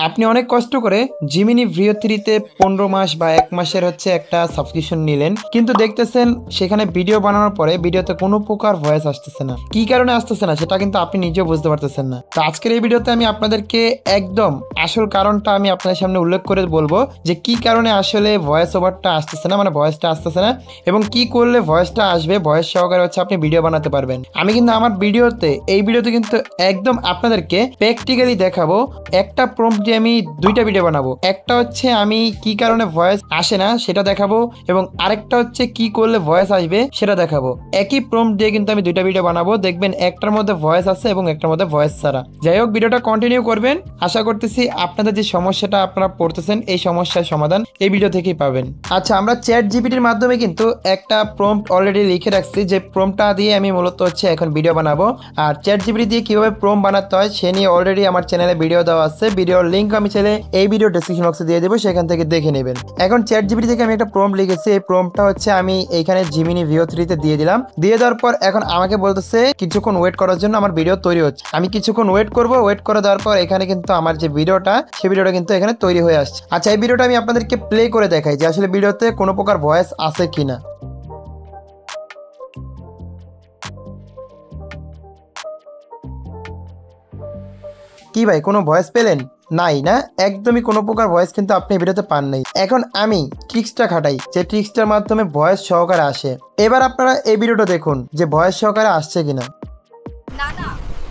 আপনি অনেক কষ্ট করে জিমিনি ভিও থ্রিতে 15 মাস বা 1 মাসের একটা সাবস্ক্রিপশন নিলেন, কিন্তু দেখতেছেন সেখানে ভিডিও বানানোর পরে ভিডিওতে কোনো প্রকার ভয়েস আসতেছে না। কি কারণে আসতেছে না সেটা কিন্তু আপনি নিজেও বুঝতে পারতেছেন না। তো আজকের এই ভিডিওতে আমি আপনাদেরকে একদম আসল কারণটা আমি আপনাদের সামনে উল্লেখ করে বলবো যে কি কারণে আসলে ভয়েস ওভারটা আসতেছে না, মানে ভয়েসটা আসতেছে না, এবং কি করলে ভয়েসটা আসবে, ভয়েস সহকারে আপনি ভিডিও বানাতে পারবেন। আমি কিন্তু আমার এই ভিডিওতে কিন্তু একদম আপনাদেরকে প্র্যাকটিক্যালি দেখাবো। একটা প্রম্পট দিয়ে আমি দুইটা ভিডিও বানাবো। একটা আমি কি কারণে ভয়েস আসে না সেটা দেখাবো, এবং আরেকটা কি করলে ভয়েস আসবে সেটা দেখাবো। একই প্রম্পট দিয়ে কিন্তু আমি দুইটা ভিডিও বানাবো, দেখবেন একটার মধ্যে ভয়েস আছে এবং একটার মধ্যে ভয়েস ছাড়া। যাই হোক, ভিডিওটা কন্টিনিউ করবেন। আশা করতেছি আপনাদের যে সমস্যাটা আপনারা পড়তেছেন এই সমস্যার সমাধান এই ভিডিও থেকেই পাবেন। আচ্ছা, আমরা চ্যাট জিপিটির মাধ্যমে কিন্তু একটা প্রম্পট অলরেডি লিখে রাখছি, যে প্রম্পটটা দিয়ে আমি মূলত এখন ভিডিও বানাবো। আর চ্যাট জিপিটি দিয়ে কিভাবে প্রম্পট বানাতে হয় সে নিয়ে অলরেডি আমার চ্যানেলে ভিডিও দেওয়া আছে। ভিডিওর লিংক আমি চাইলে এই ভিডিও ডেসক্রিপশন বক্সে দিয়ে দেবো, সেখান থেকে দেখে নেবেন। এখন চ্যাট জিপিটি থেকে আমি একটা প্রম্পট লিখেছি। এই প্রম্পটটা আমি এইখানে জিমিনি ভিও থ্রিতে দিয়ে দিলাম। দিয়ে দেওয়ার পর এখন আমাকে বলতেছে কিছুক্ষণ ওয়েট করার জন্য, আমার ভিডিও তৈরি হচ্ছে। আমি কিছুক্ষণ ওয়েট করব। ওয়েট করে দেওয়ার পর এখানে কিন্তু আমার যে ভিডিওটা সেই ভিডিওটা কিন্তু এখানে তৈরি হয়ে আসছে। আচ্ছা, এই ভিডিওটা আমি আপনাদেরকে প্লে করে দেখাই যে আসলে ভিডিওতে কোনো প্রকার ভয়েস আছে কিনা। কি ভাই, কোনো ভয়েস পেলেন? নাই না, একদমই কোনো প্রকার ভয়েস কিন্তু আপনি ভিডিওতে পান নাই। এখন আমি ট্রিক্সটা খাটাই, যে ট্রিক্সটার মাধ্যমে ভয়েস সহকারে আসে। এবার আপনারা এই ভিডিওটা দেখুন যে ভয়েস সহকারে আসছে কিনা। না না,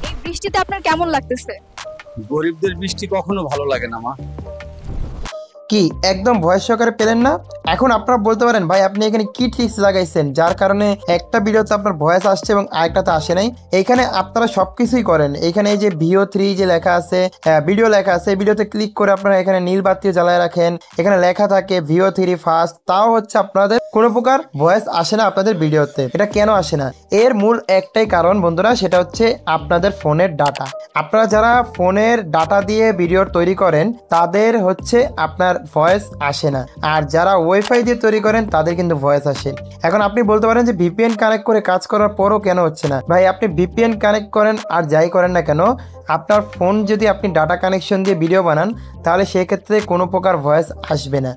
এই বৃষ্টিতে আপনার কেমন লাগতেছে? গরিবদের বৃষ্টি কখনো ভালো লাগে না মা। কি একদম ভয়েস সহকারে পেলেন না? এখন আপনারা বলতে পারেন ভাই আপনি এখানে কি ট্রিক্স লাগাইছেন যার কারণে একটা ভিডিওতে আপনার ভয়েস আসছে এবং আরেকটাতে আসে নাই। এইখানে আপনারা সবকিছুই করেন। এইখানে এই যে ভিও থ্রি যে লেখা আছে, ভিডিও লেখা আছে, এই ভিডিওতে ক্লিক করে আপনারা এখানে নীল বাতি জ্বালায় রাখেন। এখানে লেখা থাকে ভিও থ্রি ফাস্ট, তাও আপনাদের কোনো প্রকার ভয়েস আসে না আপনাদের ভিডিওতে। এটা কেন আসে না? এর মূল একটাই কারণ বন্ধুরা, সেটা আপনাদের ফোনের ডাটা। আপনারা যারা ফোনের ডাটা দিয়ে ভিডিও তৈরি করেন তাদের আপনার ভয়েস আসে না, আর যারা ওয়াইফাই দিয়ে তৈরি করেন তাদের কিন্তু ভয়েস আসে। এখন আপনি বলতে পারেন যে ভিপিএন কানেক্ট করে কাজ করার পরও কেন হচ্ছে না? ভাই আপনি ভিপিএন কানেক্ট করেন আর যাই করেন না কেন, আপনার ফোন যদি আপনি ডাটা কানেকশন দিয়ে ভিডিও বানান তাহলে সেক্ষেত্রে কোনো প্রকার ভয়েস আসবে না।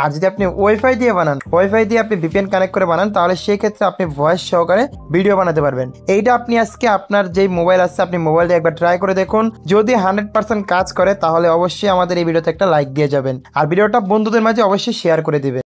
আর যদি আপনি ওয়াইফাই দিয়ে বানান, ওয়াইফাই দিয়ে আপনি ভিপিএন কানেক্ট করে বানান, তাহলে সেক্ষেত্রে আপনি ভয়েস সহকারে ভিডিও বানাতে পারবেন। এইটা আপনি আজকে আপনার যেই মোবাইল আছে আপনি মোবাইল দিয়ে একবার ট্রাই করে দেখুন। যদি 100% কাজ করে তাহলে অবশ্যই আমাদের এই ভিডিওতে একটা লাইক দিয়ে যাবেন, আর ভিডিওটা বন্ধুদের মাঝে অবশ্যই শেয়ার করে দিবেন।